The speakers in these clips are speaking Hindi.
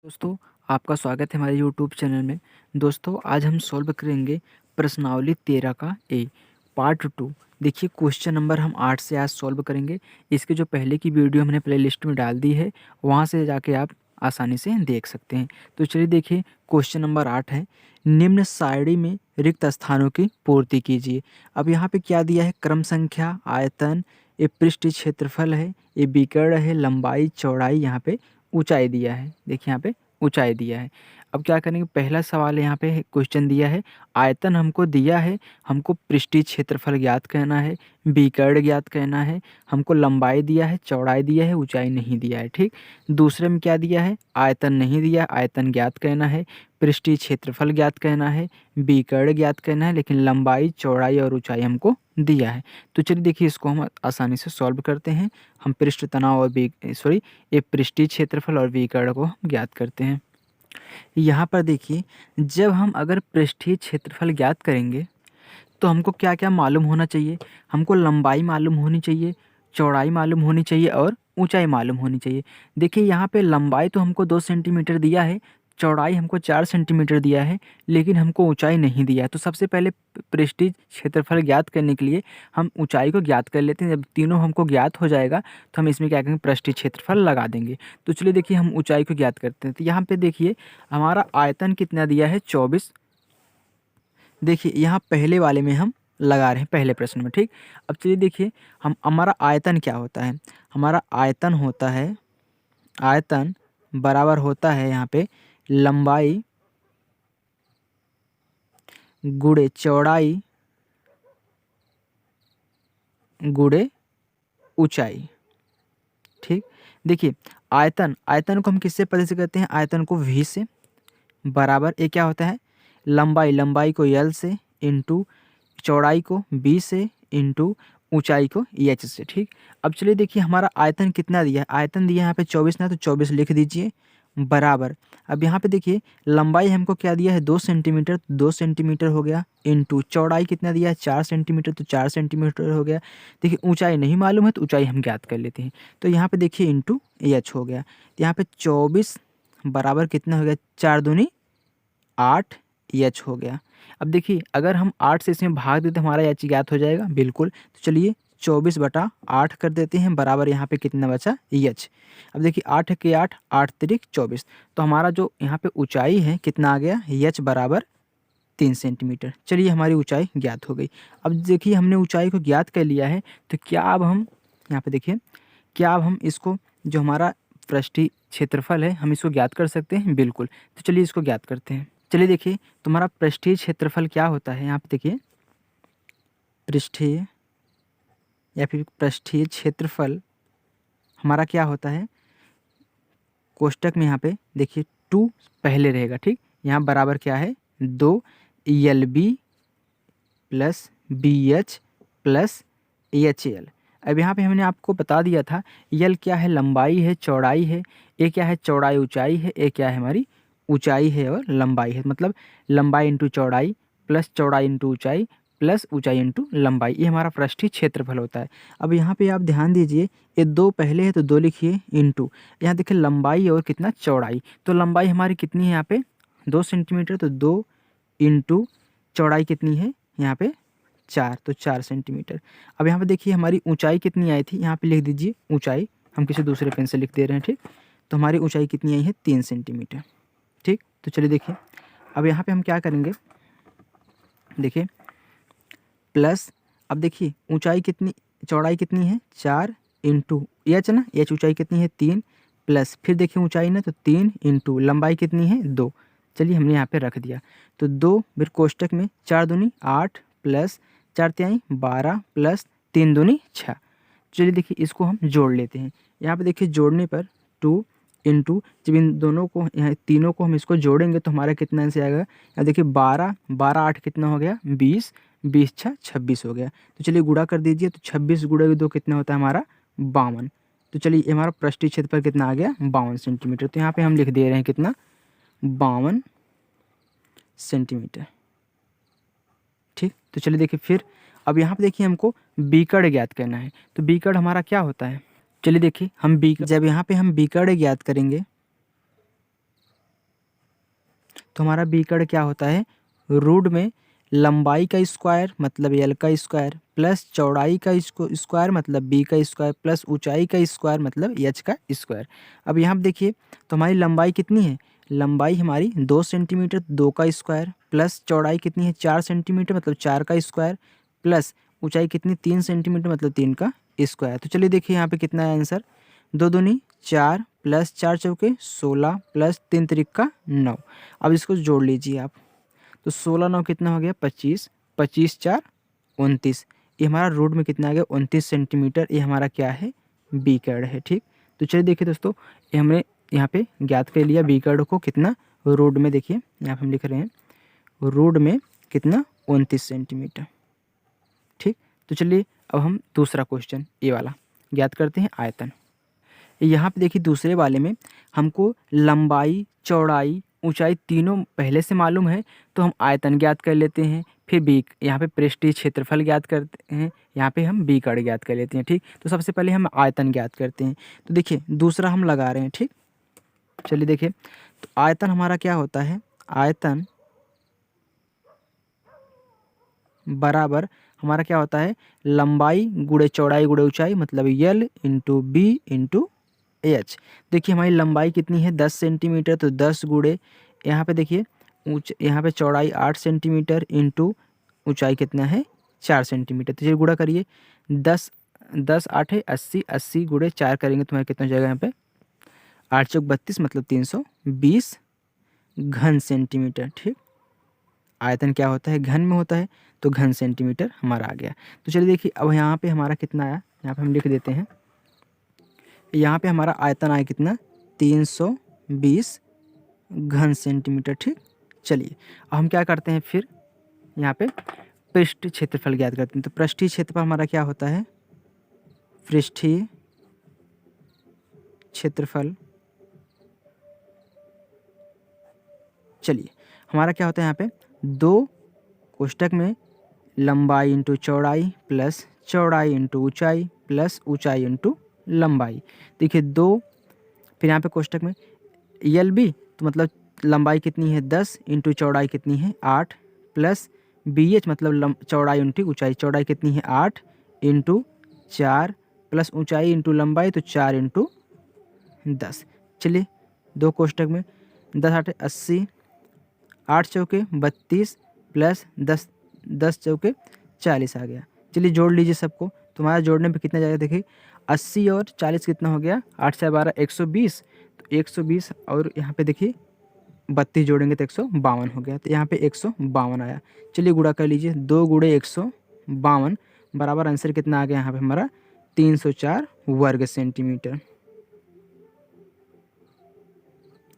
दोस्तों, आपका स्वागत है हमारे यूट्यूब चैनल में। दोस्तों, आज हम सॉल्व करेंगे प्रश्नावली 13 का ए पार्ट 2। देखिए, क्वेश्चन नंबर हम 8 से आज सॉल्व करेंगे। इसके जो पहले की वीडियो हमने प्लेलिस्ट में डाल दी है, वहाँ से जाके आप आसानी से देख सकते हैं। तो चलिए देखिए, क्वेश्चन नंबर 8 है, निम्न सारणी में रिक्त स्थानों की पूर्ति कीजिए। अब यहाँ पे क्या दिया है? क्रम संख्या, आयतन, ये पृष्ठ क्षेत्रफल है, ये विकर्ण है, लंबाई, चौड़ाई, यहाँ पे ऊंचाई दिया है। देखिए यहाँ पे ऊंचाई दिया है। अब क्या करेंगे? पहला सवाल यहाँ पे क्वेश्चन दिया है, आयतन हमको दिया है, हमको पृष्ठीय क्षेत्रफल ज्ञात करना है, विकर्ण ज्ञात करना है, हमको लंबाई दिया है, चौड़ाई दिया है, ऊंचाई नहीं दिया है। ठीक। दूसरे में क्या दिया है? आयतन नहीं दिया, आयतन ज्ञात करना है, पृष्ठीय क्षेत्रफल ज्ञात करना है, विकर्ण ज्ञात करना है, लेकिन लंबाई, चौड़ाई और ऊंचाई हमको दिया है। तो चलिए देखिए, इसको हम आसानी से सॉल्व करते हैं। हम पृष्ठ तनाव और ये पृष्ठीय क्षेत्रफल और विकर्ण को हम ज्ञात करते हैं। यहाँ पर देखिए, जब हम अगर पृष्ठीय क्षेत्रफल ज्ञात करेंगे तो हमको क्या-क्या मालूम होना चाहिए? हमको लंबाई मालूम होनी चाहिए, चौड़ाई मालूम होनी चाहिए और ऊँचाई मालूम होनी चाहिए। देखिए, यहाँ पे लंबाई तो हमको 2 सेंटीमीटर दिया है, चौड़ाई हमको 4 सेंटीमीटर दिया है, लेकिन हमको ऊँचाई नहीं दिया है। तो सबसे पहले पृष्ठीय क्षेत्रफल ज्ञात करने के लिए हम ऊँचाई को ज्ञात कर लेते हैं। जब तीनों हमको ज्ञात हो जाएगा, तो हम इसमें क्या करेंगे? पृष्ठीय क्षेत्रफल लगा देंगे। तो चलिए देखिए, हम ऊँचाई को ज्ञात करते हैं। तो यहाँ पे देखिए, हमारा आयतन कितना दिया है? 24। देखिए, यहाँ पहले वाले में हम लगा रहे हैं, पहले प्रश्न में। ठीक। अब चलिए देखिए, हम हमारा आयतन क्या होता है? हमारा आयतन होता है, आयतन बराबर होता है यहाँ पे लंबाई गुणे चौड़ाई गुणे ऊंचाई। ठीक। देखिए, आयतन आयतन को हम किससे प्रदर्शित करते हैं? आयतन को v से बराबर ये क्या होता है? लंबाई को l से इंटू चौड़ाई को b से इंटू ऊंचाई को h से। ठीक। अब चलिए देखिए, हमारा आयतन कितना दिया है? आयतन दिया है यहाँ पे 24 ना, तो 24 लिख दीजिए बराबर। अब यहाँ पे देखिए, लंबाई हमको क्या दिया है? 2 सेंटीमीटर, 2 सेंटीमीटर हो गया, इंटू चौड़ाई कितना दिया है? 4 सेंटीमीटर, तो 4 सेंटीमीटर हो गया। देखिए, ऊंचाई नहीं मालूम है, तो ऊंचाई हम ज्ञात कर लेते हैं। तो यहाँ पे देखिए इंटू h हो गया। तो यहाँ पे 24 बराबर कितना हो गया? 4 दूनी 8 एच हो गया। अब देखिए, अगर हम 8 से इसमें भाग दें तो हमारा एच ज्ञात हो जाएगा, बिल्कुल। तो चलिए 24/8 कर देते हैं बराबर यहाँ पे कितना बचा? एच। अब देखिए, 8 के 8, 8 तिरिक 24। तो हमारा जो यहाँ पे ऊंचाई है कितना आ गया? एच बराबर 3 सेंटीमीटर। चलिए, हमारी ऊंचाई ज्ञात हो गई। अब देखिए, हमने ऊंचाई को ज्ञात कर लिया है, तो क्या अब हम यहाँ पे देखिए, क्या अब हम इसको जो हमारा पृष्ठीय क्षेत्रफल है, हम इसको ज्ञात कर सकते हैं? बिल्कुल। तो चलिए इसको ज्ञात करते हैं। चलिए देखिए, तुम्हारा पृष्ठीय क्षेत्रफल क्या होता है? यहाँ पे देखिए, पृष्ठीय या फिर पृष्ठीय क्षेत्रफल हमारा क्या होता है? कोष्टक में यहाँ पे देखिए 2 पहले रहेगा। ठीक। यहाँ बराबर क्या है? 2 LB plus BH plus HL। अब यहाँ पे हमने आपको बता दिया था, यल क्या है? लंबाई है, चौड़ाई है। ए क्या है? चौड़ाई ऊंचाई है। ए क्या है? हमारी ऊंचाई है और लंबाई है। मतलब लंबाई इंटू चौड़ाई प्लस चौड़ाई इंटू ऊंचाई प्लस ऊंचाई इंटू लंबाई, ये हमारा पृष्ठीय क्षेत्रफल होता है। अब यहाँ पे आप ध्यान दीजिए, ये 2 पहले है तो 2 लिखिए इंटू, यहाँ देखिए लंबाई और कितना? चौड़ाई। तो लंबाई हमारी कितनी है यहाँ पे? 2 सेंटीमीटर, तो 2 इंटू चौड़ाई कितनी है यहाँ पे? 4, तो 4 सेंटीमीटर। अब यहाँ पे देखिए, हमारी ऊंचाई कितनी आई थी? यहाँ पे लिख दीजिए ऊंचाई, हम किसी दूसरे पेन से लिख दे रहे हैं। ठीक। तो हमारी ऊंचाई कितनी आई है? 3 सेंटीमीटर। ठीक। तो चलिए देखिए, अब यहाँ पे हम क्या करेंगे? देखिए, प्लस, अब देखिए ऊंचाई कितनी, चौड़ाई कितनी है? 4 इंटू एच ना, एच ऊंचाई कितनी है? 3 प्लस, फिर देखिए ऊंचाई ना, तो 3 इंटू लंबाई कितनी है? 2। चलिए, हमने यहाँ पे रख दिया। तो 2 फिर कोष्टक में 4 दूनी 8 प्लस 4 तिहाई 12 प्लस 3 दूनी 6। चलिए देखिए, इसको हम जोड़ लेते हैं। यहाँ पे देखिए, जोड़ने पर 2 इंटू, जब इन दोनों को, यहाँ तीनों को हम इसको जोड़ेंगे तो हमारा कितना आंसर आएगा? यहाँ देखिए 12, 12 8 कितना हो गया? 20, 20 6 26 हो गया। तो चलिए गुणा कर दीजिए, तो 26 गुणा 2 कितना होता है हमारा? 52। तो चलिए, ये हमारा पृष्ठीय क्षेत्रफल कितना आ गया? 52 सेंटीमीटर। तो यहाँ पे हम लिख दे रहे हैं कितना? 52 सेंटीमीटर। ठीक। तो चलिए देखिए, फिर अब यहाँ पे देखिए, हमको विकर्ण ज्ञात करना है। तो विकर्ण हमारा क्या होता है? चलिए देखिए, हम जब यहाँ पे हम विकर्ण ज्ञात करेंगे, तो हमारा बी कर्ण क्या होता है, रूट में लंबाई का स्क्वायर मतलब एल का स्क्वायर प्लस चौड़ाई का स्क्वायर मतलब बी का स्क्वायर प्लस ऊंचाई का स्क्वायर मतलब एच का स्क्वायर। अब यहाँ पे देखिए तो हमारी लंबाई कितनी है, लंबाई हमारी 2 सेंटीमीटर 2 का स्क्वायर प्लस चौड़ाई कितनी है 4 सेंटीमीटर मतलब 4 का स्क्वायर प्लस ऊंचाई कितनी 3 सेंटीमीटर मतलब 3 का स्क्वायर। तो चलिए देखिए यहाँ पे कितना है आंसर, 2 दूनी 4 प्लस 4 चौके 16 प्लस 3 तिरिक का 9। अब इसको जोड़ लीजिए आप, तो 16 9 कितना हो गया 25, 25 4 29, ये हमारा रूट में कितना आ गया 29 सेंटीमीटर, ये हमारा क्या है बी कर्ण है। ठीक, तो चलिए देखिए दोस्तों, ये हमने यहाँ पे ज्ञात कर लिया बी कर्ण को कितना, रूट में देखिए यहाँ पे हम लिख रहे हैं रूट में कितना 29 सेंटीमीटर। ठीक, तो चलिए अब हम दूसरा क्वेश्चन ये वाला ज्ञात करते हैं आयतन। यहाँ पे देखिए दूसरे वाले में हमको लंबाई चौड़ाई ऊंचाई तीनों पहले से मालूम है, तो हम आयतन ज्ञात कर लेते हैं, फिर बी यहाँ पे पृष्ठीय क्षेत्रफल ज्ञात करते हैं, यहाँ पे हम बी कर्ण ज्ञात कर लेते हैं। ठीक, तो सबसे पहले हम आयतन ज्ञात करते हैं, तो देखिए दूसरा हम लगा रहे हैं। ठीक, चलिए देखिए तो आयतन हमारा क्या होता है, आयतन बराबर हमारा क्या होता है लंबाई गुणे चौड़ाई गुणे ऊंचाई मतलब L into B into H. देखिए हमारी लंबाई कितनी है 10 सेंटीमीटर, तो 10 गुणे यहाँ पे देखिए यहाँ पे चौड़ाई 8 सेंटीमीटर इंटू ऊंचाई कितना है 4 सेंटीमीटर। तो चलिए गुणा करिए 10 10 8 है 80, 80 गुणे 4 करेंगे तुम्हारा कितना हो जाएगा यहाँ पे 8 चौक 32 मतलब 320 घन सेंटीमीटर। ठीक, आयतन क्या होता है घन में होता है, तो घन सेंटीमीटर हमारा आ गया। तो चलिए देखिए अब यहाँ पे हमारा कितना आया, यहाँ पे हम लिख देते हैं, यहाँ पे हमारा आयतन आया कितना 320 घन सेंटीमीटर। ठीक, चलिए अब हम क्या करते हैं फिर यहाँ पे पृष्ठ क्षेत्रफल ज्ञात करते हैं। तो पृष्ठीय क्षेत्रफल हमारा क्या होता है, पृष्ठीय क्षेत्रफल, चलिए हमारा क्या होता है यहाँ पे 2 कोष्टक में लंबाई इंटू चौड़ाई प्लस चौड़ाई इंटू ऊंचाई प्लस ऊंचाई इंटू लंबाई। देखिए 2 फिर यहाँ पे कोष्टक में यल बी, तो मतलब लंबाई कितनी है 10 इंटू चौड़ाई कितनी है 8 प्लस बी एच मतलब चौड़ाई इंटू ऊंचाई, चौड़ाई कितनी है 8 इंटू 4 प्लस ऊंचाई इंटू लंबाई तो 4 इंटू 10। चलिए 2 कोष्टक में 10 8 80, 8 चौके 32 प्लस 10 10 चौके 40 आ गया। चलिए जोड़ लीजिए सबको, तुम्हारा जोड़ने पे कितना जाएगा देखिए 80 और 40 कितना हो गया 8 से 12 120, तो 120 और यहाँ पे देखिए 32 जोड़ेंगे तो 152 हो गया, तो यहाँ पे 152 आया। चलिए गुणा कर लीजिए 2 गुणे 152 बराबर आंसर कितना आ गया यहाँ पे हमारा 304 वर्ग सेंटीमीटर।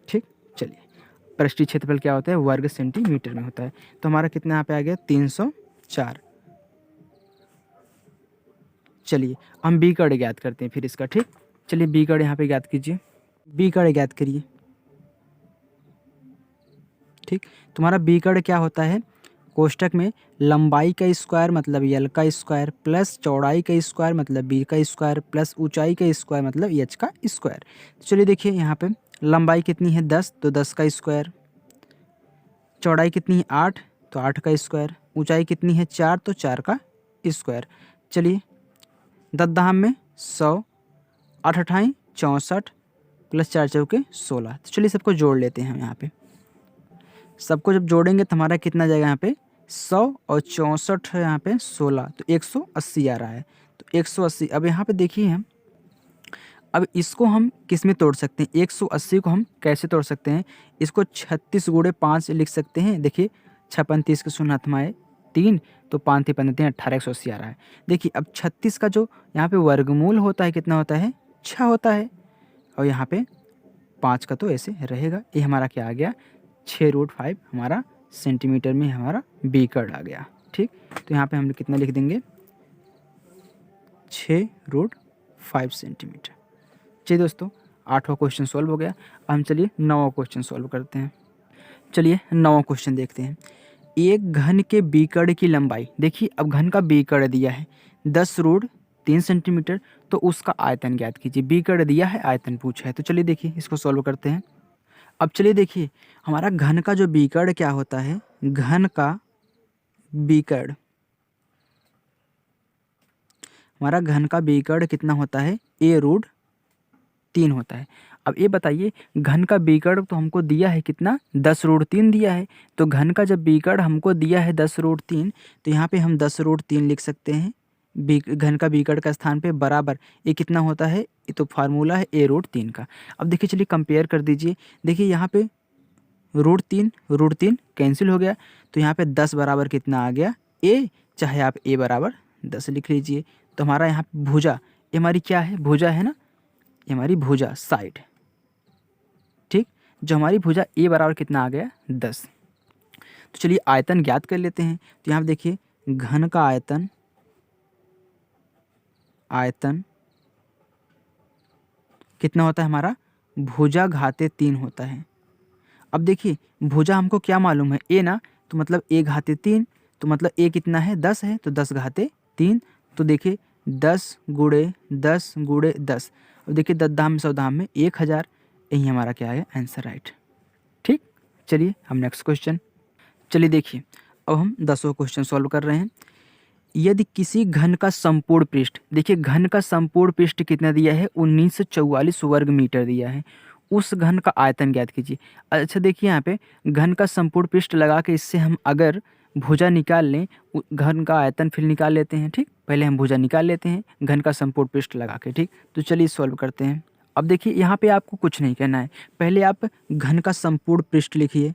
ठीक, चलिए पृष्ठीय क्षेत्रफल क्या होता है वर्ग सेंटीमीटर में होता है, तो हमारा कितना यहाँ पे आ गया 304। चलिए हम बी कर्ण ज्ञात करते हैं फिर इसका। ठीक, चलिए बी कर्ण यहाँ पे ज्ञात कीजिए, बी कर्ण ज्ञात करिए। ठीक, तुम्हारा बी कर्ण क्या होता है, कोष्टक में लंबाई का स्क्वायर मतलब यल का स्क्वायर प्लस चौड़ाई का स्क्वायर मतलब बी का स्क्वायर प्लस ऊंचाई का स्क्वायर मतलब एच का स्क्वायर। तो चलिए देखिए यहाँ पे लंबाई कितनी है 10, तो 10 का स्क्वायर, चौड़ाई कितनी है 8 तो 8 का स्क्वायर, ऊंचाई कितनी है 4 तो 4 का स्क्वायर। चलिए 10 दाम में 100, 8 अठाई 64 प्लस 4 चौके 16। तो चलिए सबको जोड़ लेते हैं हम यहाँ पे, सबको जब जोड़ेंगे तो हमारा कितना जाएगा यहाँ पे 100 और 64 है यहाँ पे 16, तो 180 आ रहा है, तो 180। अब यहाँ पे देखिए हम अब इसको हम किस में तोड़ सकते हैं, 180 को हम कैसे तोड़ सकते हैं, इसको 36 गुणे 5 लिख सकते हैं। देखिए 56 30 के शून्य हाथ में आए 3, तो 5 थे 15 3 18 180 आ रहा है। देखिए अब 36 का जो यहाँ पे वर्गमूल होता है कितना होता है 6 होता है, और यहाँ पे 5 का तो ऐसे रहेगा। ये हमारा क्या आ गया 6√5 हमारा सेंटीमीटर में हमारा बी कर्ण आ गया। ठीक, तो यहाँ पे हम कितना लिख देंगे 6√5 सेंटीमीटर। चलिए दोस्तों 8वां क्वेश्चन सॉल्व हो गया। अब हम चलिए 9वां क्वेश्चन सॉल्व करते हैं। चलिए 9वां क्वेश्चन देखते हैं। एक घन के बी कर्ण की लंबाई, देखिए अब घन का बी कर्ण दिया है 10√3 सेंटीमीटर, तो उसका आयतन ज्ञात कीजिए। बी कर्ण दिया है आयतन पूछा है, तो चलिए देखिए इसको सॉल्व करते हैं। अब चलिए देखिए, हमारा घन का जो विकर्ण क्या होता है, घन का विकर्ण, हमारा घन का विकर्ण कितना होता है, a√3 होता है। अब ये बताइए, घन का विकर्ण तो हमको दिया है कितना, 10√3 दिया है। तो घन का जब विकर्ण हमको दिया है 10√3, तो यहाँ पे हम 10√3 लिख सकते हैं। घन का विकर्ण का स्थान पे बराबर ये कितना होता है, ये तो फार्मूला है a√3 का। अब देखिए, चलिए कंपेयर कर दीजिए। देखिए यहाँ पे √3 कैंसिल हो गया, तो यहाँ पे 10 बराबर कितना आ गया, a, चाहे आप a बराबर 10 लिख लीजिए। तो हमारा यहाँ पे भुजा, ये हमारी क्या है, भुजा है ना, ये हमारी भुजा साइड, ठीक। जो हमारी भुजा a बराबर कितना आ गया, 10। तो चलिए आयतन ज्ञात कर लेते हैं। तो यहाँ पे देखिए, घन का आयतन, आयतन कितना होता है हमारा, भुजा घाते 3 होता है। अब देखिए, भुजा हमको क्या मालूम है, a ना, तो मतलब a घाते 3, तो मतलब a कितना है, 10 है, तो 10 घाते 3। तो देखिए 10 गुणे 10 गुणे 10, अब देखिए 10 धाम 100 धाम में 1000, यही हमारा क्या है, आंसर राइट, ठीक। चलिए हम नेक्स्ट क्वेश्चन, चलिए देखिए, अब हम 10वां क्वेश्चन सॉल्व कर रहे हैं। यदि किसी घन का संपूर्ण पृष्ठ, देखिए घन का संपूर्ण पृष्ठ कितना दिया है, 1944 वर्ग मीटर दिया है, उस घन का आयतन ज्ञात कीजिए। अच्छा देखिए, यहाँ पे घन का संपूर्ण पृष्ठ लगा के इससे हम अगर भुजा निकाल लें, घन का आयतन फिर निकाल लेते हैं, ठीक। पहले हम भुजा निकाल लेते हैं घन का संपूर्ण पृष्ठ लगा के, ठीक। तो चलिए सॉल्व करते हैं। अब देखिए, यहाँ पे आपको कुछ नहीं कहना है, पहले आप घन का संपूर्ण पृष्ठ लिखिए,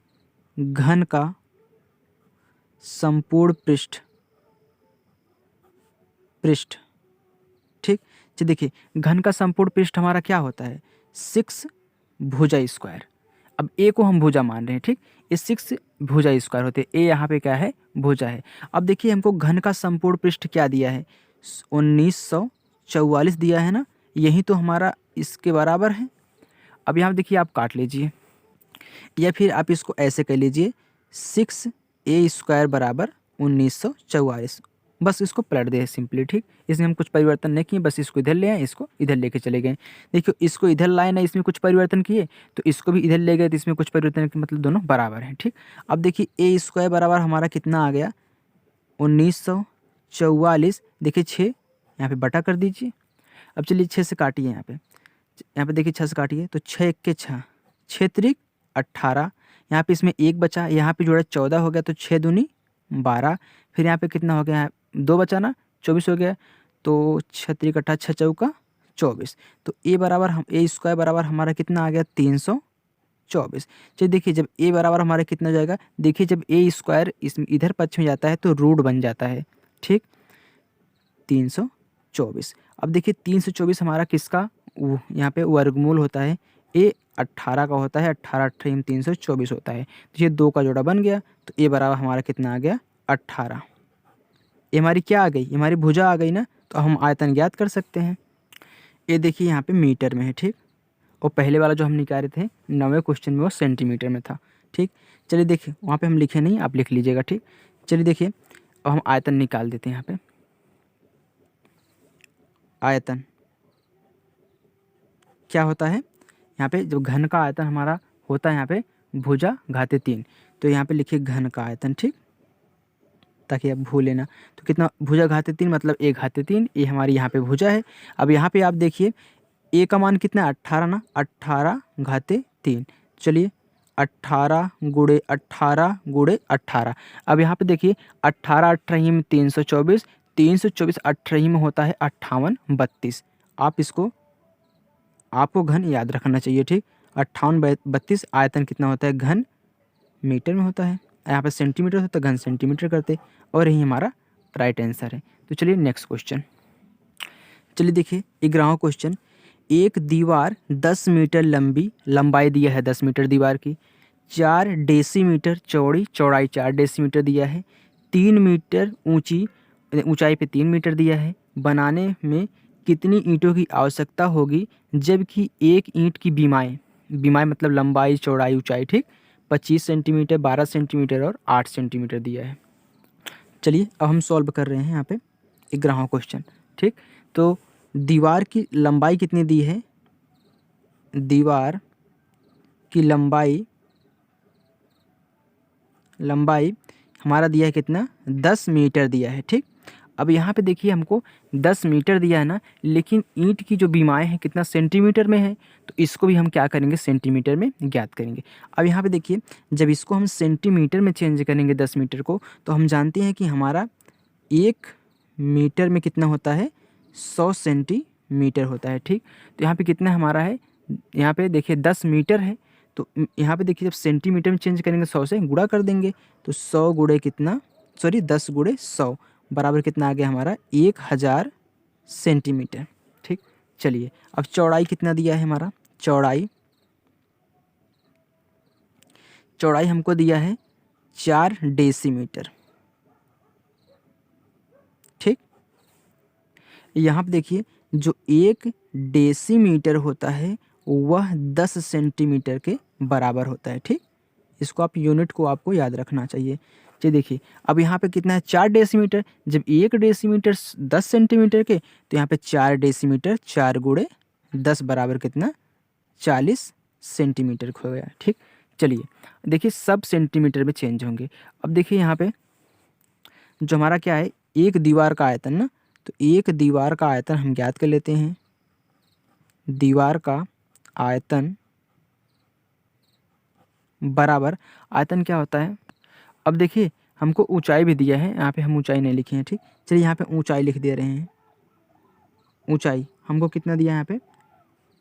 घन का संपूर्ण पृष्ठ, ठीक। तो देखिए, घन का संपूर्ण पृष्ठ हमारा क्या होता है, 6 भुजा स्क्वायर। अब ए को हम भुजा मान रहे हैं, ठीक। ये 6 भुजा स्क्वायर होते हैं, ए यहाँ पे क्या है, भुजा है। अब देखिए, हमको घन का संपूर्ण पृष्ठ क्या दिया है, 1944 दिया है ना, यही तो हमारा इसके बराबर है। अब यहाँ देखिए, आप काट लीजिए, या फिर आप इसको ऐसे कर लीजिए, 6a² बराबर 1944, बस इसको पलट दे सिंपली, ठीक। इसमें हम कुछ परिवर्तन नहीं किए, बस इसको इधर ले आए, इसको इधर लेके चले गए। देखिए, इसको इधर लाए ना, इसमें कुछ परिवर्तन किए, तो इसको भी इधर ले गए, तो इसमें कुछ परिवर्तन किए, मतलब दोनों बराबर हैं, ठीक। अब देखिए, a² बराबर हमारा कितना आ गया, 1944। देखिए 6 यहाँ पे बटा कर दीजिए। अब चलिए 6 से काटिए, यहाँ पे देखिए 6 से काटिए, तो 6 1 के 6, 6 त्रिक 18, यहाँ पे इसमें 1 बचा, यहाँ पे जोड़ा 14 हो गया, तो 6 दूनी 12, फिर यहाँ पे कितना हो गया, 2 बचा ना, 24 हो गया, तो 6 त्रिक 18, 6 चौका 24। तो a² बराबर हमारा कितना आ गया, 324। चलिए देखिए, जब a बराबर हमारा कितना हो जाएगा, देखिए जब a² इस इधर पक्ष में जाता है तो रूट बन जाता है, ठीक, 324। अब देखिए 324 हमारा किसका, यहाँ पे वर्गमूल होता है, a 18 का होता है, 18 18 में 324 होता है, तो ये 2 का जोड़ा बन गया, तो a बराबर हमारा कितना आ गया, 18। ये हमारी क्या आ गई, ये हमारी भुजा आ गई ना, तो हम आयतन ज्ञात कर सकते हैं। ये देखिए यहाँ पे मीटर में है, ठीक, और पहले वाला जो हम निकाले थे 9वें क्वेश्चन में वो सेंटीमीटर में था, ठीक। चलिए देखिए, वहाँ पे हम लिखे नहीं, आप लिख लीजिएगा, ठीक। चलिए देखिए, अब हम आयतन निकाल देते हैं। यहाँ पे आयतन क्या होता है, यहाँ पे जो घन का आयतन हमारा होता है, यहाँ पे भुजा घाते 3, तो यहाँ पे लिखिए घन का आयतन, ठीक, ताकि आप भूले ना। तो कितना, भुजा घाते 3 मतलब a घाते 3, ये हमारी यहाँ पे भुजा है। अब यहाँ पे आप देखिए, a का मान कितना है, 18 ना, 18 घाते 3। चलिए 18 गुणे 18 गुणे 18। अब यहाँ पे देखिए, 18 18 में 324, 324 18 में होता है 58 32। आप इसको, आपको घन याद रखना चाहिए, ठीक। 58 32 आयतन कितना होता है, घन मीटर में होता है, यहाँ पे सेंटीमीटर होता है, घन सेंटीमीटर करते, और यही हमारा राइट आंसर है। तो चलिए नेक्स्ट क्वेश्चन, चलिए देखिए 11वां क्वेश्चन। एक दीवार 10 मीटर लंबाई दिया है, 10 मीटर दीवार की, 4 डेसीमीटर चौड़ी, चौड़ाई 4 डेसीमीटर दिया है, 3 मीटर ऊंचाई पे 3 मीटर दिया है। बनाने में कितनी ईंटों की आवश्यकता होगी, जबकि एक ईंट की बीमाई मतलब लंबाई चौड़ाई ऊंचाई, ठीक, 25 सेंटीमीटर, 12 सेंटीमीटर और 8 सेंटीमीटर दिया है। चलिए अब हम सॉल्व कर रहे हैं यहाँ पे 11वां क्वेश्चन, ठीक। तो दीवार की लंबाई कितनी दी है, दीवार की लंबाई हमारा दिया है कितना, 10 मीटर दिया है। ठीक, अब यहाँ पे देखिए हमको 10 मीटर दिया है ना, लेकिन ईंट की जो बीमाएँ हैं कितना सेंटीमीटर में है, तो इसको भी हम क्या करेंगे, सेंटीमीटर में ज्ञात करेंगे। अब यहाँ पे देखिए जब इसको हम सेंटीमीटर में चेंज करेंगे 10 मीटर को, तो हम जानते हैं कि हमारा 1 मीटर में कितना होता है, 100 सेंटीमीटर होता है। ठीक, तो यहाँ पे कितना हमारा है, यहाँ पे देखिए 10 मीटर है, तो यहाँ पे देखिए जब सेंटीमीटर में चेंज करेंगे 100 से गुणा कर देंगे, तो 100 गुणे कितना, सॉरी 10 गुणे 100 बराबर कितना आ गया हमारा, 1000 सेंटीमीटर। ठीक, चलिए अब चौड़ाई कितना दिया है हमारा, चौड़ाई हमको दिया है 4 डेसीमीटर। ठीक, यहाँ पे देखिए जो 1 डेसीमीटर होता है वह 10 सेंटीमीटर के बराबर होता है। ठीक, इसको आप यूनिट को आपको याद रखना चाहिए। चलिए देखिए अब यहाँ पे कितना है, 4 डेसीमीटर, जब 1 डेसीमीटर 10 सेंटीमीटर के, तो यहाँ पे 4 डेसीमीटर 4 गुणे 10 बराबर कितना, 40 सेंटीमीटर हो गया। ठीक, चलिए देखिए सब सेंटीमीटर में चेंज होंगे। अब देखिए यहाँ पे जो हमारा क्या है, एक दीवार का आयतन ना, तो एक दीवार का आयतन हम ज्ञात कर लेते हैं। दीवार का आयतन बराबर, आयतन क्या होता है, अब देखिए हमको ऊंचाई भी दिया है, यहाँ पे हम ऊंचाई नहीं लिखे हैं। ठीक, चलिए यहाँ पे ऊंचाई लिख दे रहे हैं। ऊंचाई हमको कितना दिया है, यहाँ पे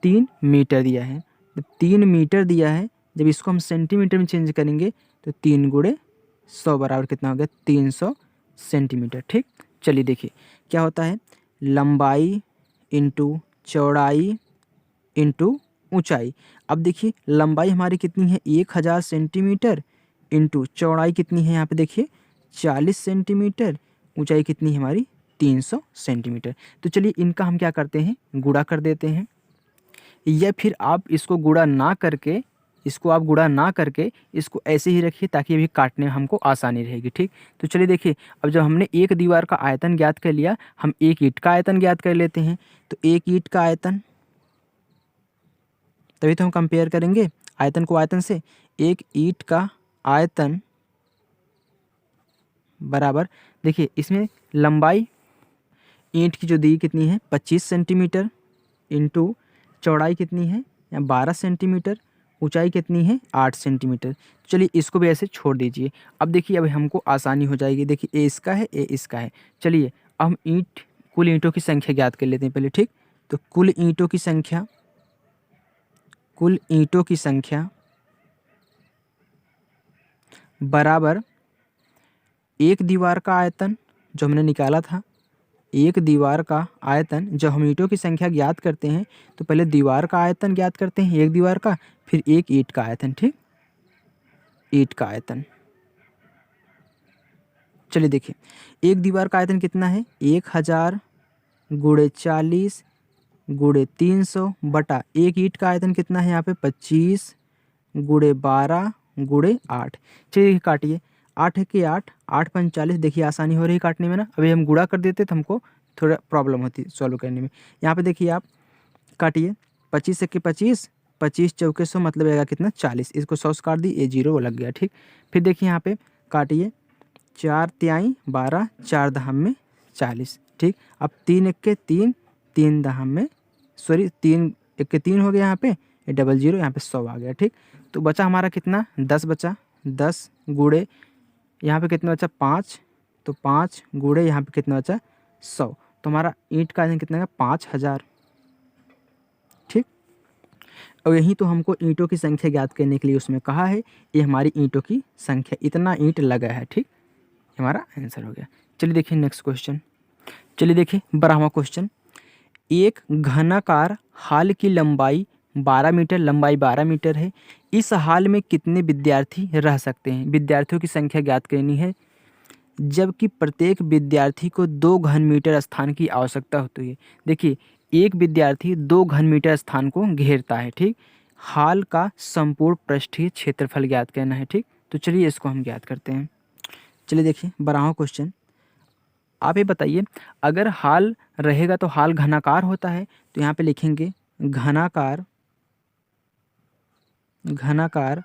3 मीटर दिया है। तो 3 मीटर दिया है, जब इसको हम सेंटीमीटर में चेंज करेंगे तो 3 गुणे 100 बराबर कितना हो गया, 300 सेंटीमीटर। ठीक, चलिए देखिए क्या होता है, लंबाई इंटू चौड़ाई इंटू ऊंचाई। अब देखिए लंबाई हमारी कितनी है, 1000 सेंटीमीटर, इंटू चौड़ाई कितनी है, यहाँ पे देखिए 40 सेंटीमीटर, ऊंचाई कितनी है हमारी, 300 सेंटीमीटर। तो चलिए इनका हम क्या करते हैं, गुणा कर देते हैं, या फिर आप इसको गुणा ना करके, इसको ऐसे ही रखिए ताकि अभी काटने में हमको आसानी रहेगी। ठीक, तो चलिए देखिए अब जब हमने एक दीवार का आयतन ज्ञात कर लिया, हम एक ईंट का आयतन ज्ञात कर लेते हैं। तो एक ईंट का आयतन, तभी तो हम कंपेयर करेंगे आयतन को आयतन से, एक ईंट का आयतन बराबर, देखिए इसमें लंबाई ईंट की जो दी कितनी है, 25 सेंटीमीटर, इंटू चौड़ाई कितनी है, या 12 सेंटीमीटर, ऊंचाई कितनी है, 8 सेंटीमीटर। चलिए इसको भी ऐसे छोड़ दीजिए। अब देखिए अब हमको आसानी हो जाएगी, देखिए ए इसका है, ए इसका है। चलिए अब हम कुल ईंटों की संख्या ज्ञात कर लेते हैं पहले। ठीक, तो कुल ईंटों की संख्या बराबर एक दीवार का आयतन जो हमने निकाला था, एक दीवार का आयतन, जब हम ईंटों की संख्या ज्ञात करते हैं तो पहले दीवार का आयतन ज्ञात करते हैं, एक दीवार का, फिर एक ईंट का आयतन। ठीक, ईंट का आयतन, चलिए देखिए एक दीवार का आयतन कितना है, 1000 गुणे 40 गुणे 300 बटा एक ईंट का आयतन कितना है, यहाँ पे 25 गुणे 12 गुणे 8। चलिए काटिए, 8 है कि 8, 8 पंच 40, देखिए आसानी हो रही है काटने में ना। अभी हम गुणा कर देते तो हमको थोड़ा प्रॉब्लम होती सॉल्व करने में। यहाँ पे देखिए आप काटिए, 25 है कि 25, 25 चौके 100 मतलब आएगा कितना, 40, इसको 100 से काट दी, ये 0 लग गया। ठीक, फिर देखिए यहाँ पे काटिए, 4 तिहाई 12, 4 दहम में 40। ठीक, अब 3 एक के 3, 3 दहम में, सॉरी 3 एक के 3 हो गया, यहाँ पे ये डबल 0, यहाँ पे 100 आ गया। ठीक, तो बचा हमारा कितना, 10 बचा, 10 गुणे यहाँ पे कितना बचा, 5, तो 5 गुणे यहाँ पे कितना बचा, 100, तो हमारा ईंट का आयतन कितना है, 5000। ठीक, और यही तो हमको ईंटों की संख्या ज्ञात करने के लिए उसमें कहा है, ये हमारी ईंटों की संख्या, इतना ईंट लगा है। ठीक, हमारा आंसर हो गया। चलिए देखिए नेक्स्ट क्वेश्चन, चलिए देखिए 12वां क्वेश्चन, एक घनाकार हाल की लंबाई 12 मीटर, लंबाई 12 मीटर है, इस हाल में कितने विद्यार्थी रह सकते हैं, विद्यार्थियों की संख्या ज्ञात करनी है, जबकि प्रत्येक विद्यार्थी को 2 घन मीटर स्थान की आवश्यकता होती है। देखिए एक विद्यार्थी 2 घन मीटर स्थान को घेरता है। ठीक, हाल का संपूर्ण पृष्ठीय क्षेत्रफल ज्ञात करना है। ठीक, तो चलिए इसको हम ज्ञात करते हैं। चलिए देखिए 12वां क्वेश्चन, आप ये बताइए अगर हाल रहेगा तो हाल घनाकार होता है, तो यहाँ पे लिखेंगे घनाकार घनाकार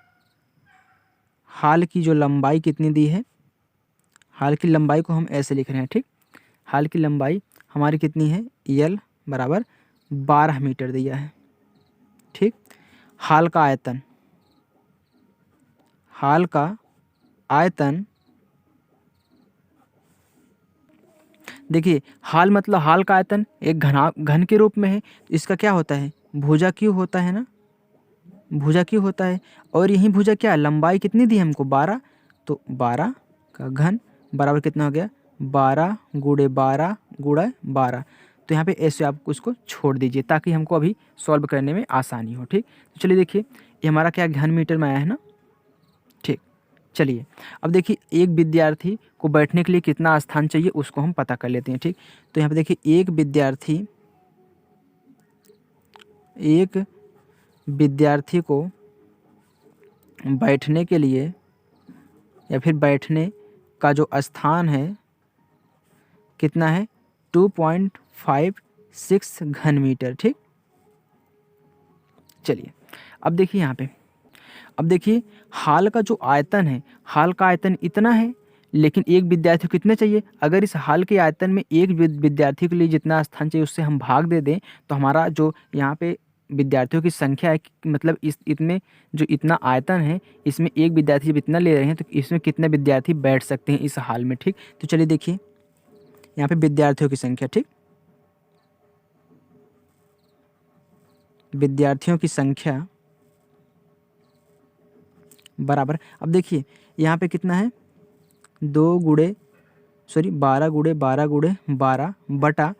हाल की जो लंबाई कितनी दी है, हाल की लंबाई को हम ऐसे लिख रहे हैं, ठीक। हाल की लंबाई हमारी कितनी है, यल बराबर 12 मीटर दिया है, ठीक। हाल का आयतन, हाल का आयतन देखिए, हाल मतलब हाल का आयतन एक घन के रूप में है, इसका क्या होता है, भुजा क्यू होता है ना, भुजा क्यू होता है। और यही भुजा क्या है, लंबाई कितनी दी हमको 12, तो 12 का घन बराबर कितना हो गया, 12 गुणे 12 गुणा 12। तो यहाँ पे ऐसे आप उसको छोड़ दीजिए ताकि हमको अभी सॉल्व करने में आसानी हो, ठीक। तो चलिए देखिए, ये हमारा क्या घन मीटर में आया है ना, ठीक। चलिए अब देखिए, एक विद्यार्थी को बैठने के लिए कितना स्थान चाहिए उसको हम पता कर लेते हैं, ठीक। तो यहाँ पे देखिए, एक विद्यार्थी को बैठने के लिए या फिर बैठने का जो स्थान है कितना है, 2.56 घन मीटर, ठीक। चलिए अब देखिए यहाँ पे, अब देखिए हाल का जो आयतन है, हाल का आयतन इतना है, लेकिन एक विद्यार्थी को कितने चाहिए, अगर इस हाल के आयतन में एक विद्यार्थी के लिए जितना स्थान चाहिए उससे हम भाग दे दें, तो हमारा जो यहाँ पे विद्यार्थियों की संख्या है, मतलब इस इतने जो इतना आयतन है, इसमें एक विद्यार्थी जब इतना ले रहे हैं तो इसमें कितने विद्यार्थी बैठ सकते हैं इस हाल में, ठीक। तो चलिए देखिए यहाँ पे विद्यार्थियों की संख्या, ठीक, विद्यार्थियों की संख्या बराबर, अब देखिए यहाँ पे कितना है, 12 गुणे 12 बटा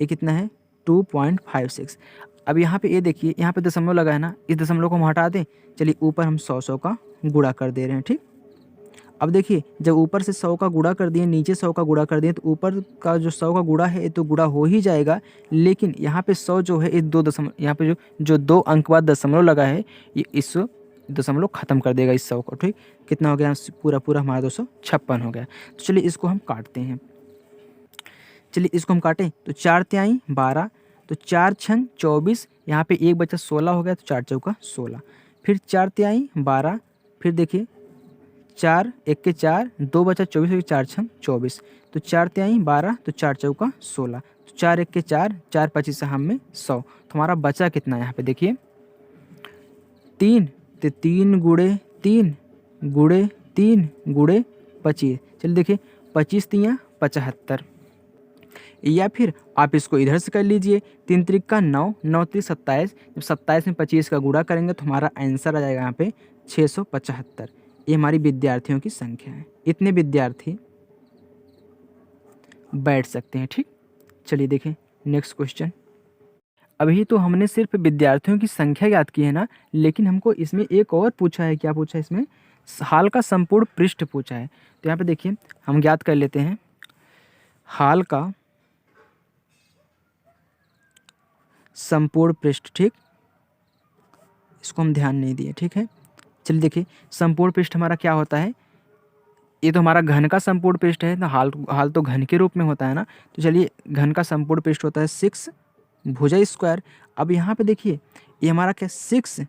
ये कितना है, 2.56। अब यहाँ पे ये देखिए, यहाँ पे दशमलव लगा है ना, इस दशमलव को हम हटा दें। चलिए ऊपर हम 100 का गुणा कर दे रहे हैं, ठीक। अब देखिए, जब ऊपर से 100 का गुणा कर दिए, नीचे 100 का गुणा कर दिए, तो ऊपर का जो 100 का गुणा है ये तो गुणा हो ही जाएगा, लेकिन यहाँ पे 100 जो है, इस यहाँ पे जो 2 अंक बाद दशमलव लगा है, ये इस दशमलव खत्म कर देगा इस 100 को, ठीक। कितना हो गया, पूरा हमारा 256 हो गया। तो चलिए इसको हम काटते हैं, चलिए इसको हम काटें, तो 4 तिहाई 12, तो 4 छंग 24, यहाँ पे एक बचा 16 हो गया, तो 4 चौका 16, फिर 4 तिहाई 12, फिर देखिए 4 एक के 4, 2 बचा 24, 4 छंग 24, तो 4 तिहाई 12, तो 4 चौका 16, तो 4 एक के 4, 4 पच्चीस हम में 100, तो हमारा बचा कितना है यहाँ पे देखिए 3, तो 3 गुणे 3 गुणे 3 गुणे 25, चलिए देखिए 25 तियाँ 75, या फिर आप इसको इधर से कर लीजिए, 3 त्रिक का 9, 9 त्रिक 27, जब 27 में 25 का गुणा करेंगे तो हमारा आंसर आ जाएगा यहाँ पे 675। ये हमारी विद्यार्थियों की संख्या है, इतने विद्यार्थी बैठ सकते हैं, ठीक। चलिए देखें नेक्स्ट क्वेश्चन। अभी तो हमने सिर्फ विद्यार्थियों की संख्या याद की है ना, लेकिन हमको इसमें एक और पूछा है, क्या पूछा है इसमें, हाल का संपूर्ण पृष्ठ पूछा है। तो यहाँ पे देखिए हम ज्ञात कर लेते हैं, हाल का संपूर्ण पृष्ठ, ठीक, इसको हम ध्यान नहीं दिए, ठीक है। चलिए देखिए संपूर्ण पृष्ठ हमारा क्या होता है, ये तो हमारा घन का संपूर्ण पृष्ठ है ना, हाल तो घन के रूप में होता है ना, तो चलिए घन का संपूर्ण पृष्ठ होता है 6 भुजा स्क्वायर। अब यहाँ पे देखिए ये हमारा क्या 6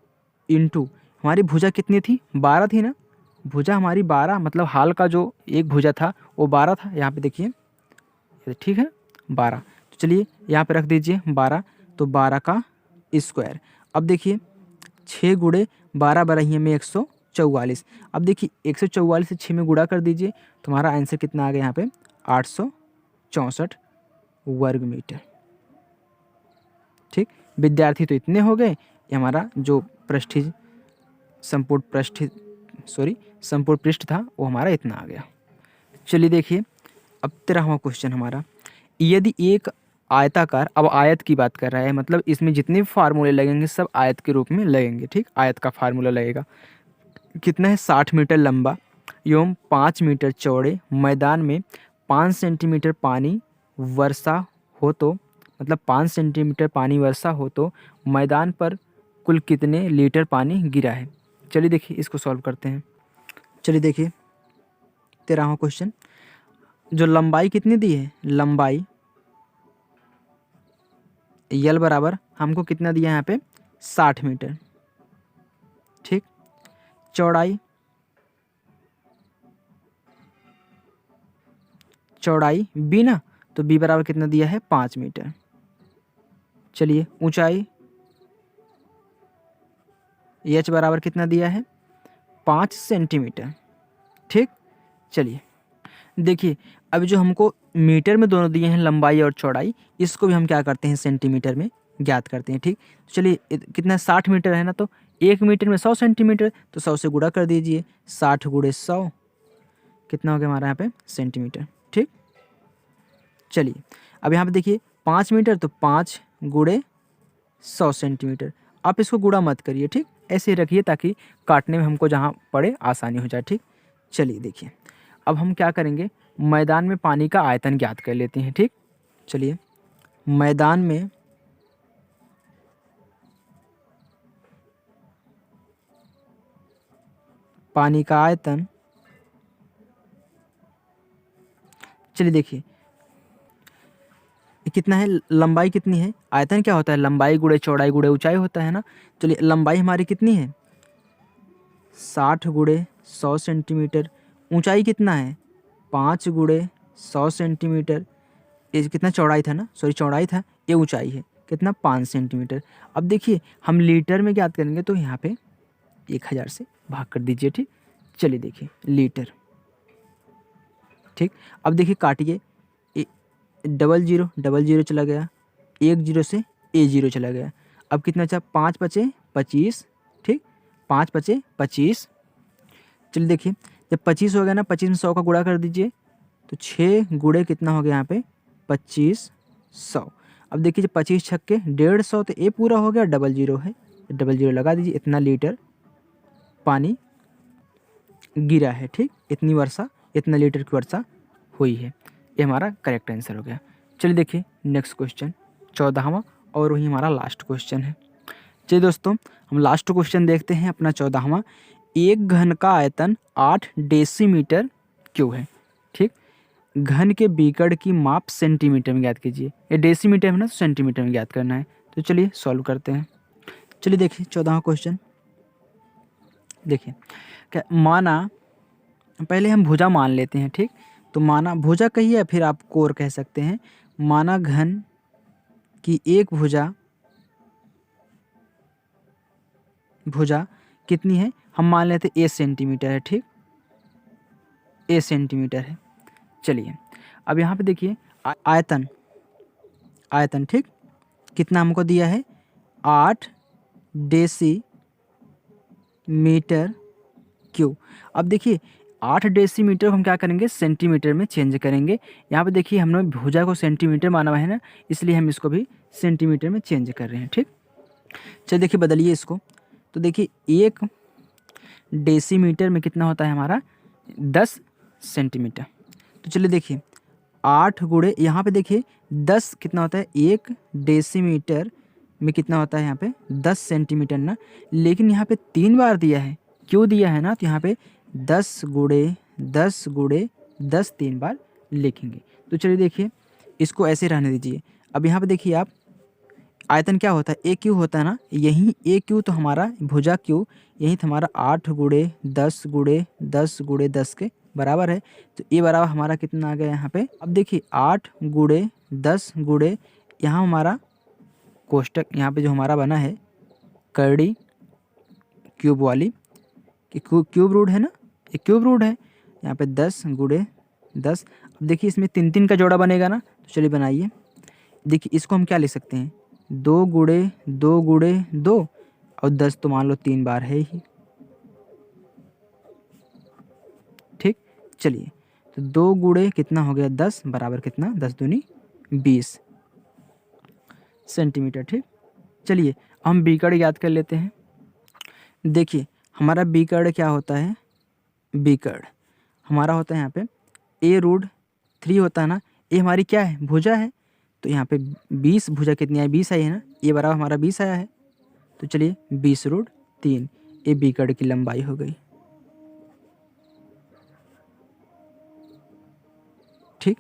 इंटू हमारी भुजा कितनी थी, 12 थी ना, भुजा हमारी 12, मतलब हाल का जो एक भुजा था वो 12 था, यहाँ पे देखिए, ठीक है 12, तो चलिए यहाँ पे रख दीजिए 12, तो 12 का स्क्वायर। अब देखिए 6 गुणे 12 बराही में 144, अब देखिए 144 से 6 में गुणा कर दीजिए, तो हमारा आंसर कितना आ गया यहाँ पे 864 वर्ग मीटर, ठीक। विद्यार्थी तो इतने हो गए, ये हमारा जो संपूर्ण पृष्ठ था वो हमारा इतना आ गया। चलिए देखिए अब 13वां क्वेश्चन हमारा, यदि एक आयताकार, अब आयत की बात कर रहा है, मतलब इसमें जितने भी फार्मूले लगेंगे सब आयत के रूप में लगेंगे, ठीक। आयत का फार्मूला लगेगा, कितना है 60 मीटर लंबा एवं 5 मीटर चौड़े मैदान में 5 सेंटीमीटर पानी वर्षा हो तो, मतलब 5 सेंटीमीटर पानी वर्षा हो तो मैदान पर कुल कितने लीटर पानी गिरा है। चलिए देखिए इसको सॉल्व करते हैं। चलिए देखिए 13वां क्वेश्चन, जो लंबाई कितनी दी है, लंबाई यल बराबर हमको कितना दिया है यहाँ पे 60 मीटर, ठीक। चौड़ाई, चौड़ाई बी ना, तो बी बराबर कितना दिया है 5 मीटर। चलिए ऊंचाई एच बराबर कितना दिया है 5 सेंटीमीटर। ठीक, चलिए देखिए अब जो हमको मीटर में दोनों दिए हैं लंबाई और चौड़ाई, इसको भी हम क्या करते हैं सेंटीमीटर में ज्ञात करते हैं। ठीक, चलिए कितना 60 मीटर है ना, तो 1 मीटर में 100 सेंटीमीटर, तो 100 से गुणा कर दीजिए, 60 गुणे 100 कितना हो गया हमारा यहाँ पे सेंटीमीटर। ठीक, चलिए अब यहाँ पे देखिए 5 मीटर, तो 5 गुणे 100 सेंटीमीटर। आप इसको गुणा मत करिए, ठीक, ऐसे ही रखिए ताकि काटने में हमको जहाँ पड़े आसानी हो जाए। ठीक, चलिए देखिए अब हम क्या करेंगे, मैदान में पानी का आयतन ज्ञात कर लेते हैं। ठीक, चलिए मैदान में पानी का आयतन, चलिए देखिए कितना है, लंबाई कितनी है, आयतन क्या होता है लंबाई गुणे चौड़ाई गुणे ऊंचाई होता है ना। चलिए लंबाई हमारी कितनी है 60 गुणे 100 सेंटीमीटर, ऊंचाई कितना है 5 गुणे 100 सेंटीमीटर, ये कितना चौड़ाई था ना, सॉरी चौड़ाई था, ये ऊंचाई है कितना 5 सेंटीमीटर। अब देखिए हम लीटर में ज्ञात करेंगे, तो यहाँ पे 1000 से भाग कर दीजिए। ठीक, चलिए देखिए लीटर। ठीक, अब देखिए काटिए, 00 चला गया, 10 से A0 चला गया, अब कितना बचा 5 बचे 25। ठीक, 5 बचे 25। चलिए देखिए जब 25 हो गया ना, 25 में 100 का गुणा कर दीजिए, तो 6 गुणे कितना हो गया यहाँ पे 2500। अब देखिए जब 25 छक्के 150, तो ए पूरा हो गया, 00 है, 00 लगा दीजिए, इतना लीटर पानी गिरा है। ठीक, इतनी वर्षा, इतना लीटर की वर्षा हुई है, ये हमारा करेक्ट आंसर हो गया। चलिए देखिए नेक्स्ट क्वेश्चन 14वां, और वही हमारा लास्ट क्वेश्चन है। चलिए दोस्तों हम लास्ट क्वेश्चन देखते हैं अपना 14वां। एक घन का आयतन 8 डेसीमीटर क्यों है। ठीक, घन के बीकड़ की माप सेंटीमीटर में ज्ञात कीजिए, ये डेसीमीटर में ना, तो सेंटीमीटर में ज्ञात करना है। तो चलिए सॉल्व करते हैं। चलिए देखिए 14वां क्वेश्चन देखिए, क्या माना, पहले हम भुजा मान लेते हैं। ठीक, तो माना भुजा कहिए या फिर आप कोर कह सकते हैं। माना घन की एक भुजा कितनी है, हम मान लेते हैं 1 सेंटीमीटर है। ठीक, 1 सेंटीमीटर है। चलिए अब यहाँ पे देखिए आयतन, आयतन ठीक कितना हमको दिया है 8 डेसीमीटर क्यूब। अब देखिए 8 डेसीमीटर को हम क्या करेंगे सेंटीमीटर में चेंज करेंगे। यहाँ पे देखिए हमने भुजा को सेंटीमीटर माना हुआ है ना, इसलिए हम इसको भी सेंटीमीटर में चेंज कर रहे हैं। ठीक, चलिए देखिए बदलिए इसको, तो देखिए 1 डेसीमीटर में कितना होता है हमारा 10 सेंटीमीटर। तो चलिए देखिए 8 गुणे यहाँ पे देखिए 10 कितना होता है, 1 डेसीमीटर में कितना होता है यहाँ पे 10 सेंटीमीटर ना, लेकिन यहाँ पे 3 बार दिया है, क्यों दिया है ना, तो यहाँ पे 10 गुणे 10 गुणे 10 3 बार लिखेंगे। तो चलिए देखिए इसको ऐसे रहने दीजिए। अब यहाँ पे देखिए आप आयतन क्या होता है ए क्यू होता है ना, यही ए क्यू तो हमारा भुजा क्यू यही तो हमारा 8 गुणे 10 गुणे 10 गुणे 10 के बराबर है। तो ए बराबर हमारा कितना आ गया यहाँ पे, अब देखिए 8 गुणे 10 गुणे यहाँ हमारा कोष्टक यहाँ पे जो हमारा बना है करड़ी क्यूब वाली कि क्यूब रूट है ना, ये क्यूब रूट है, यहाँ पे 10 गुणे 10। अब देखिए इसमें 3 3 का जोड़ा बनेगा ना, तो चलिए बनाइए। देखिए इसको हम क्या लिख सकते हैं 2 गुणे 2 गुणे 2 और 10 तो मान लो 3 बार है ही। ठीक, चलिए तो 2 गुणे कितना हो गया 10 बराबर कितना 10 दूनी 20 सेंटीमीटर। ठीक, चलिए हम बीकड़ याद कर लेते हैं। देखिए हमारा बीकड़ क्या होता है, बीकड़ हमारा होता है यहाँ पे A√3 होता है ना, ये हमारी क्या है भुजा है, तो यहाँ पे 20 भुजा कितनी आई 20 आई है ना, ये बराबर हमारा 20 आया है। तो चलिए 20√3 ये बीकड़ की लंबाई हो गई। ठीक,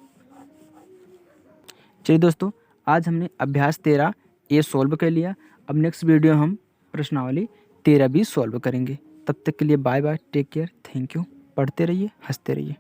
चलिए दोस्तों आज हमने अभ्यास 13 ये सॉल्व कर लिया। अब नेक्स्ट वीडियो हम प्रश्नावली 13 भी सॉल्व करेंगे। तब तक के लिए bye bye, take care, thank you. पढ़ते रहिए, हँसते रहिए।